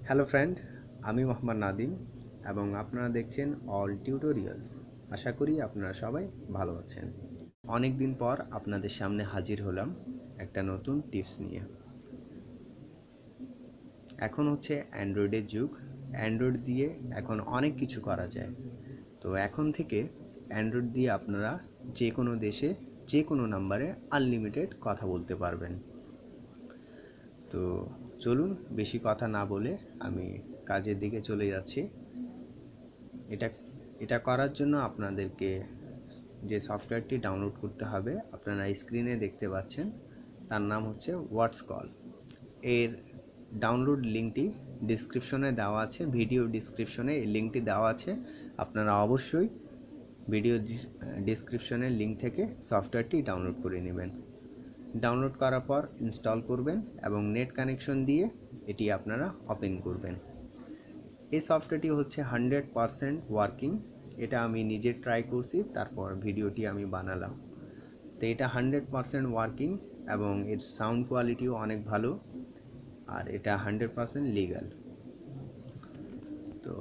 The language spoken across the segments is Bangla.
হ্যালো ফ্রেন্ড, আমি মোহাম্মদ নাদিম এবং আপনারা দেখছেন অল টিউটোরিয়ালস। আশা করি আপনারা সবাই ভালো আছেন। অনেক দিন পর আপনাদের সামনে হাজির হলাম একটা নতুন টিপস নিয়ে। এখন হচ্ছে অ্যান্ড্রয়েডের যুগ। অ্যান্ড্রয়েড দিয়ে এখন অনেক কিছু করা যায়। তো এখন থেকে অ্যান্ড্রয়েড দিয়ে আপনারা যে কোনো দেশে যে কোনো নাম্বারে আনলিমিটেড কথা বলতে পারবেন। তো চলুন বেশি কথা না বলে আমি কাজের দিকে চলে যাচ্ছি। এটা করার জন্য আপনাদেরকে যে সফটওয়্যারটি ডাউনলোড করতে হবে আপনারা স্ক্রিনে দেখতে পাচ্ছেন, তার নাম হচ্ছে হোয়াটস কল। এর ডাউনলোড লিঙ্কটি ডিসক্রিপশনে দেওয়া আছে, ভিডিও ডিসক্রিপশনে এই লিঙ্কটি দেওয়া আছে। আপনারা অবশ্যই ভিডিও ডিসক্রিপশনের লিঙ্ক থেকে সফটওয়্যারটি ডাউনলোড করে নেবেন। ডাউনলোড করার পর ইনস্টল করবেন এবং নেট কানেকশন দিয়ে এটি আপনারা ওপেন করবেন। এই সফটওয়্যারটি হচ্ছে 100% ওয়ার্কিং। এটা আমি নিজে ট্রাই করছি, তারপর ভিডিওটি আমি বানালাম। তো এটা 100% ওয়ার্কিং এবং এর সাউন্ড কোয়ালিটিও অনেক ভালো, আর এটা 100% লিগ্যাল। তো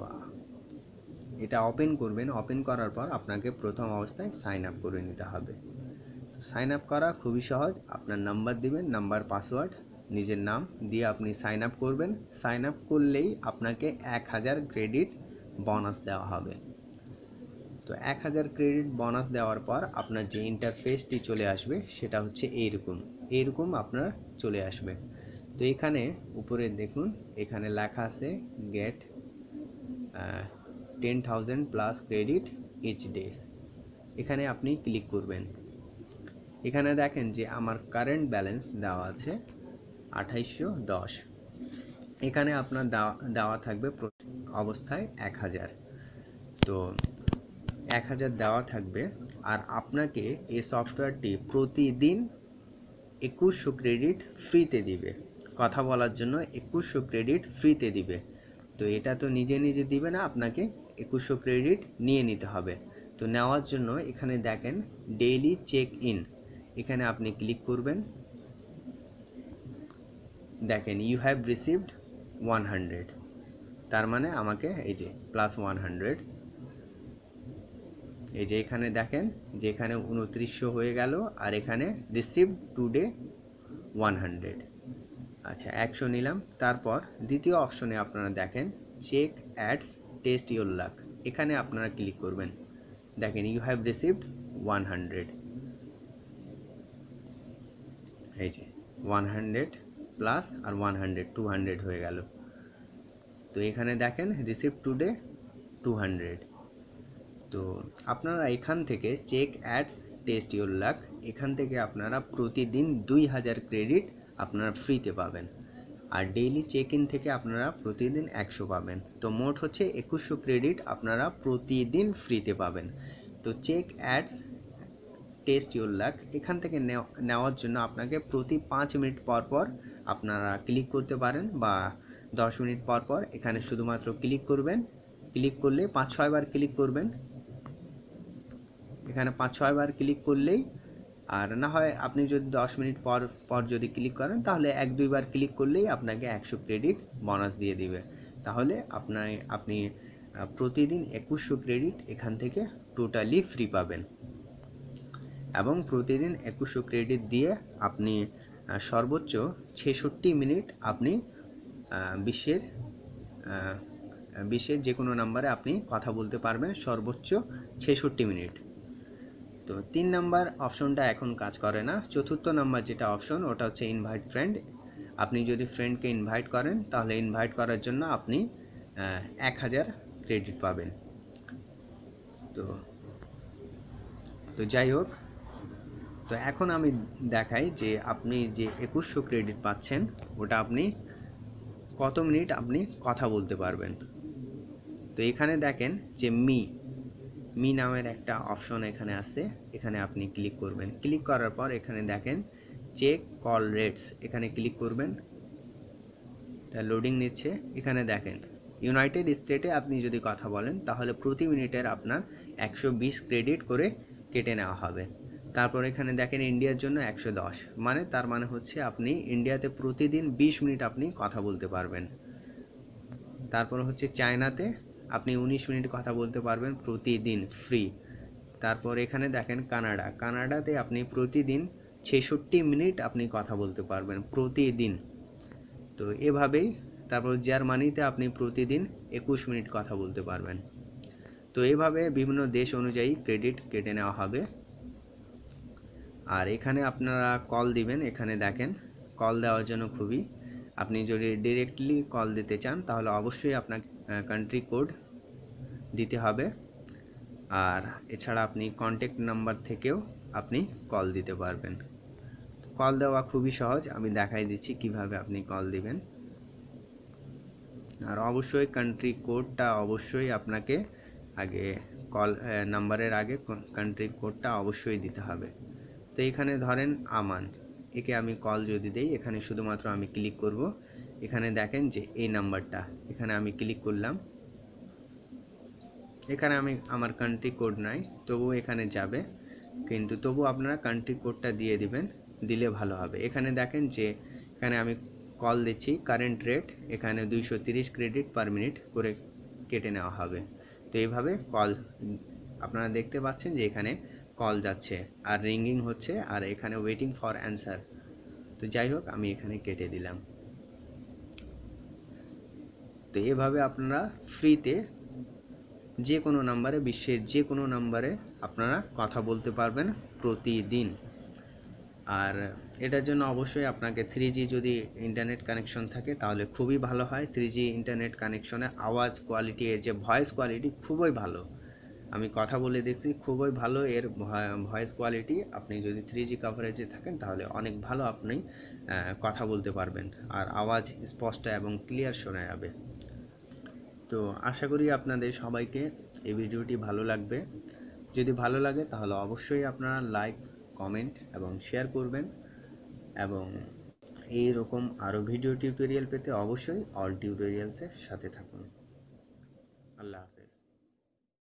এটা ওপেন করবেন। ওপেন করার পর আপনাকে প্রথম অবস্থায় সাইন আপ করে নিতে হবে। সাইন আপ করা খুবই সহজ। আপনার নাম্বার দিবেন, নাম্বার পাসওয়ার্ড, নিজের নাম দিয়ে আপনি সাইন আপ করবেন। সাইন আপ করলেই আপনাকে 1000 ক্রেডিট বোনাস দেওয়া হবে। তো 1000 ক্রেডিট বোনাস দেওয়ার পর আপনার যে ইন্টারফেসটি চলে আসবে সেটা হচ্ছে এইরকম আপনার চলে আসবে। তো এখানে উপরে দেখুন, এখানে লেখা আছে get 10,000 plus credit each day. এখানে আপনি ক্লিক করবেন। এখানে দেখেন যে আমার কারেন্ট ব্যালেন্স দেওয়া আছে 2810। এখানে আপনার দেওয়া থাকবে অবস্থায় 1000। তো 1000 দেওয়া থাকবে, আর আপনাকে এই সফটওয়্যারটি প্রতিদিন 2100 ক্রেডিট ফ্রিতে দিবে। কথা বলার জন্য 2100 ক্রেডিট ফ্রিতে দিবে। তো এটা তো নিজে নিজে দিবে না, আপনাকে 2100 ক্রেডিট নিয়ে নিতে হবে। তো নেওয়ার জন্য এখানে দেখেন ডেইলি চেক ইন, এখানে আপনি ক্লিক করবেন। দেখেন ইউ হ্যাভ রিসিভড 100, তার মানে আমাকে এই যে প্লাস 100, এই যে এখানে দেখেন যে এখানে 2900 হয়ে গেল, আর এখানে রিসিভড টুডে 100। আচ্ছা 100 নিলাম। তারপর দ্বিতীয় অপশনে আপনারা দেখেন check ads test your luck, এখানে আপনারা ক্লিক করবেন। দেখেন ইউ হ্যাভ রিসিভড 100, এই যে 100 প্লাস আর 100 200 হয়ে গেল। তো এখানে দেখেন রিসিভ টুডে 200। তো আপনারা এখান থেকে check ads test your luck, এখান থেকে আপনারা প্রতিদিন 2000 ক্রেডিট আপনারা ফ্রিতে পাবেন, আর ডেইলি চেক ইন থেকে আপনারা প্রতিদিন 100 পাবেন। তো মোট হচ্ছে 2100 ক্রেডিট আপনারা প্রতিদিন ফ্রিতে পাবেন। তো check ads test your luck এখান থেকে নেওয়ার জন্য আপনাকে প্রতি 5 মিনিট পর পর আপনারা ক্লিক করতে পারেন, বা 10 মিনিট পর পর এখানে শুধুমাত্র ক্লিক করবেন। ক্লিক করলে 5-6 বার ক্লিক করবেন, এখানে 5-6 বার ক্লিক করলেই, আর না হয় আপনি যদি 10 মিনিট পর পর যদি ক্লিক করেন তাহলে 1-2 বার ক্লিক করলেই আপনাকে 100 ক্রেডিট বোনাস দিয়ে দিবে। তাহলে আপনি প্রতিদিন 2100 ক্রেডিট এখান থেকে টোটালি ফ্রি পাবেন, এবং প্রতিদিন 2100 ক্রেডিট দিয়ে আপনি সর্বোচ্চ 66 মিনিট আপনি বিশ্বের যে কোনো নাম্বারে আপনি কথা বলতে পারবেন, সর্বোচ্চ 66 মিনিট। তো 3 নাম্বার অপশনটা এখন কাজ করে না। চতুর্থ নাম্বার যেটা অপশন ওটা হচ্ছে ইনভাইট ফ্রেন্ড। আপনি যদি ফ্রেন্ডকে ইনভাইট করেন তাহলে ইনভাইট করার জন্য আপনি 1000 ক্রেডিট পাবেন। তো যাই হোক, তো এখন আমি দেখাই যে আপনি যে 2100 ক্রেডিট পাচ্ছেন ওটা আপনি কত মিনিট আপনি কথা বলতে পারবেন। তো এখানে দেখেন যে মি নামের একটা অপশন এখানে আছে, এখানে আপনি ক্লিক করবেন। ক্লিক করার পর এখানে দেখেন চেক কল রেটস, এখানে ক্লিক করবেন। এটা লোডিং নিচ্ছে। এখানে দেখেন ইউনাইটেড স্টেটে আপনি যদি কথা বলেন তাহলে প্রতি মিনিটের আপনার 120 ক্রেডিট করে কেটে নেওয়া হবে। তারপর এখানে দেখেন ইন্ডিয়ার জন্য 110, মানে তার মানে হচ্ছে আপনি ইন্ডিয়াতে প্রতিদিন 20 মিনিট আপনি কথা বলতে পারবেন। তারপর হচ্ছে চায়নাতে আপনি 19 মিনিট কথা বলতে পারবেন প্রতিদিন ফ্রি। তারপর এখানে দেখেন কানাডাতে আপনি প্রতিদিন 66 মিনিট আপনি কথা বলতে পারবেন প্রতিদিন। তো এভাবেই তারপর জার্মানিতে আপনি প্রতিদিন 21 মিনিট কথা বলতে পারবেন। তো এভাবে বিভিন্ন দেশ অনুযায়ী ক্রেডিট কেটে নেওয়া হবে। আর এখানে আপনারা কল দিবেন, এখানে দেখেন কল দেওয়ার জন্য খুবই, আপনি যদি ডিরেক্টলি কল দিতে চান তাহলে অবশ্যই আপনার কান্ট্রি কোড দিতে হবে। আর এছাড়া আপনি কন্ট্যাক্ট নাম্বার থেকেও আপনি কল দিতে পারবেন। কল দেওয়া খুবই সহজ, আমি দেখাই দিচ্ছি কিভাবে আপনি কল দিবেন। আর অবশ্যই কান্ট্রি কোডটা অবশ্যই আপনাকে আগে কল নাম্বারের আগে কান্ট্রি কোডটা অবশ্যই দিতে হবে। তো এখানে ধরেন আমান, একে আমি কল যদি দেই, এখানে শুধুমাত্র আমি ক্লিক করব, এখানে দেখেন যে এই নাম্বারটা, এখানে আমি ক্লিক করলাম, এখানে আমি আমার কান্ট্রি কোড নাই তবু এখানে যাবে, কিন্তু তবু আপনারা কান্ট্রি কোডটা দিয়ে দিবেন, দিলে ভালো হবে। এখানে দেখেন যে এখানে আমি কল দিচ্ছি, কারেন্ট রেট এখানে 230 ক্রেডিট পার মিনিট করে কেটে নেওয়া হবে। তো এইভাবে কল আপনারা দেখতে পাচ্ছেন যে এখানে কল যাচ্ছে আর রিঙ্গিং হচ্ছে, আর এখানে ওয়েটিং ফর অ্যান্সার। তো যাই হোক আমি এখানে কেটে দিলাম। তো এভাবে আপনারা ফ্রিতে যে কোনো নাম্বারে, বিশ্বের যে কোনো নাম্বারে আপনারা কথা বলতে পারবেন প্রতিদিন। আর এটার জন্য অবশ্যই আপনাকে 3G যদি ইন্টারনেট কানেকশন থাকে তাহলে খুবই ভালো হয়। 3G ইন্টারনেট কানেকশনে আওয়াজ কোয়ালিটি, এর যে ভয়েস কোয়ালিটি খুবই ভালো, আমি কথা বলে দেখছি খুবই ভালো এর ভয়েস কোয়ালিটি। আপনি যদি 3G কভারেজে থাকেন তাহলে অনেক ভালো আপনি কথা বলতে পারবেন, আর আওয়াজ স্পষ্ট এবং ক্লিয়ার শোনা যাবে। তো আশা করি আপনাদের সবাইকে এই ভিডিওটি ভালো লাগবে। যদি ভালো লাগে তাহলে অবশ্যই আপনারা লাইক, কমেন্ট এবং শেয়ার করবেন, এবং এই রকম আরও ভিডিও টিউটোরিয়াল পেতে অবশ্যই অল টিউটোরিয়ালসের সাথে থাকুন। আল্লাহ হাফেজ।